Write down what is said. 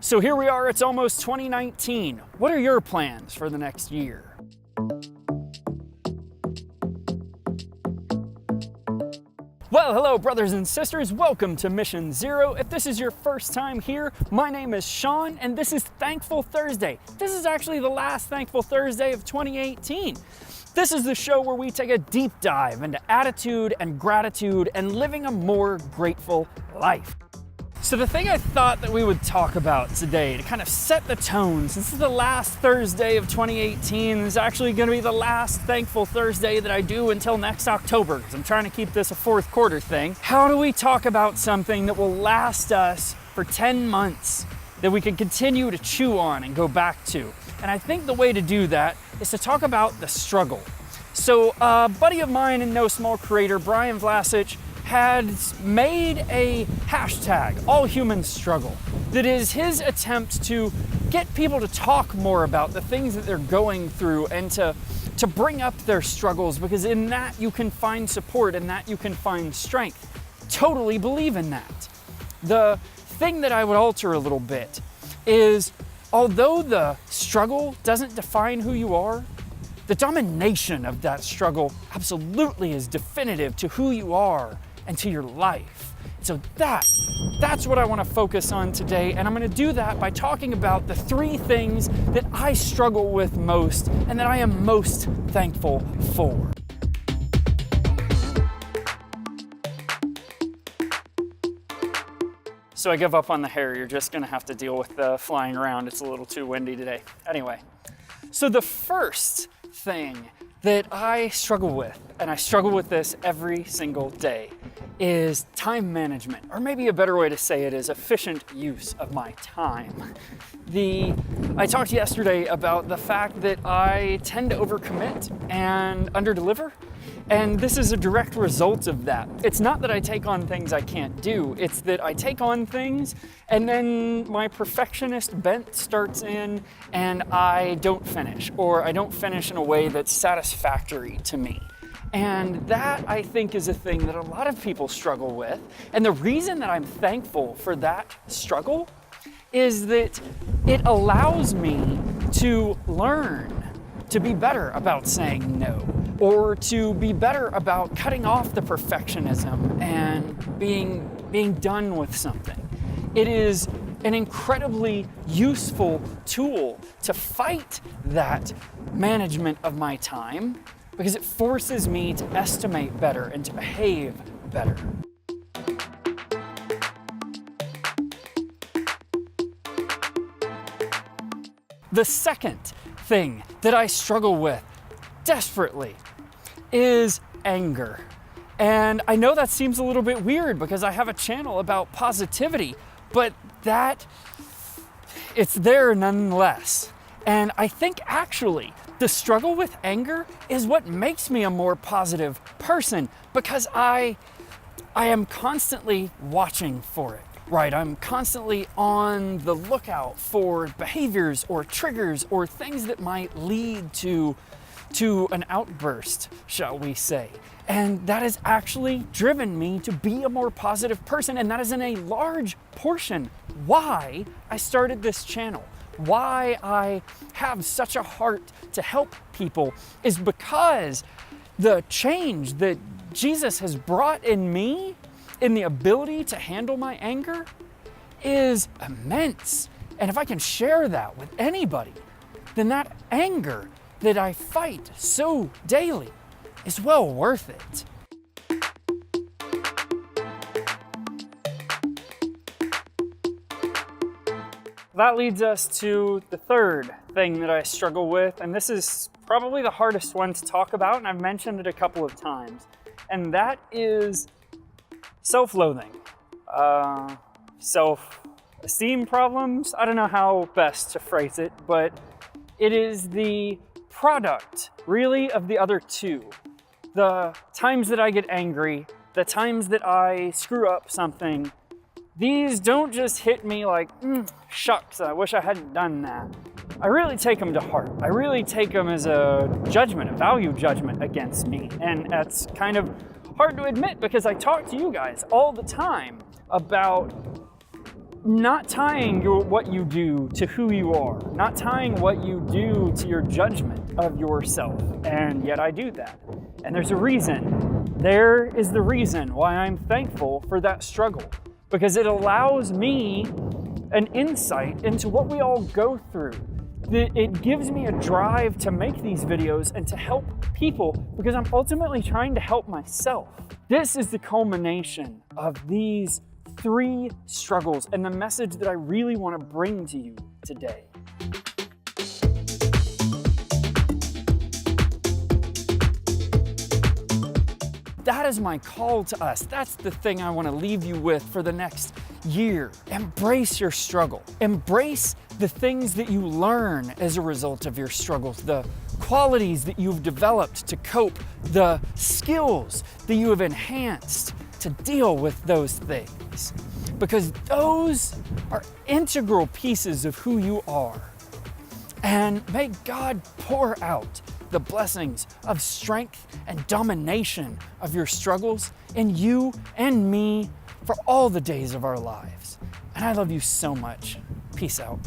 So here we are, it's almost 2019. What are your plans for the next year? Well, hello brothers and sisters, welcome to Mission Zero. If this is your first time here, my name is Shawn and this is Thankful Thursday. This is actually the last Thankful Thursday of 2018. This is the show where we take a deep dive into attitude and gratitude and living a more grateful life. So the thing I thought that we would talk about today to kind of set the tone, since this is the last Thursday of 2018, is actually going to be the last Thankful Thursday that I do until next October, because I'm trying to keep this a fourth quarter thing. How do we talk about something that will last us for 10 months, that we can continue to chew on and go back to? And I think the way to do that is to talk about the struggle. So a buddy of mine and no small creator, Brian Vlasic, had made a hashtag, allhumansstruggle, that is his attempt to get people to talk more about the things that they're going through and to bring up their struggles, because in that you can find support, in that you can find strength. Totally believe in that. The thing that I would alter a little bit is, although the struggle doesn't define who you are, the domination of that struggle absolutely is definitive to who you are and to your life. So that's what I want to focus on today, and I'm going to do that by talking about the 3 things that I struggle with most and that I am most thankful for. So I give up on the hair. You're just going to have to deal with the flying around. It's a little too windy today. Anyway, so the first thing that I struggle with, and I struggle with this every single day, is time management, or maybe a better way to say it is efficient use of my time. I talked yesterday about the fact that I tend to overcommit and underdeliver, and this is a direct result of that. It's not that I take on things I can't do, it's that I take on things and then my perfectionist bent starts in and I don't finish, or I don't finish in a way that's satisfactory to me. And that, I think, is a thing that a lot of people struggle with. And the reason that I'm thankful for that struggle is that it allows me to learn to be better about saying no, or to be better about cutting off the perfectionism and being done with something. It is an incredibly useful tool to fight that management of my time, because it forces me to estimate better and to behave better. The second thing that I struggle with desperately is anger. And I know that seems a little bit weird because I have a channel about positivity, but it's there nonetheless. And I think actually the struggle with anger is what makes me a more positive person, because I am constantly watching for it, right? I'm constantly on the lookout for behaviors or triggers or things that might lead to an outburst, shall we say. And that has actually driven me to be a more positive person, and that is in a large portion why I started this channel. Why I have such a heart to help people is because the change that Jesus has brought in me, in the ability to handle my anger, is immense. And if I can share that with anybody, then that anger that I fight so daily is well worth it. That leads us to the third thing that I struggle with, and this is probably the hardest one to talk about, and I've mentioned it a couple of times, and that is self-loathing, self-esteem problems. I don't know how best to phrase it, but it is the product, really, of the other two. The times that I get angry, the times that I screw up something, these don't just hit me like, shucks, I wish I hadn't done that. I really take them to heart. I really take them as a judgment, a value judgment against me. And that's kind of hard to admit because I talk to you guys all the time about not tying what you do to who you are, not tying what you do to your judgment of yourself. And yet I do that. And there's a reason. There is the reason why I'm thankful for that struggle, because it allows me an insight into what we all go through. It gives me a drive to make these videos and to help people, because I'm ultimately trying to help myself. This is the culmination of these 3 struggles and the message that I really want to bring to you today. That is my call to us. That's the thing I want to leave you with for the next year. Embrace your struggle. Embrace the things that you learn as a result of your struggles, the qualities that you've developed to cope, the skills that you have enhanced to deal with those things. Because those are integral pieces of who you are. And may God pour out the blessings of strength and domination of your struggles in you and me for all the days of our lives. And I love you so much. Peace out.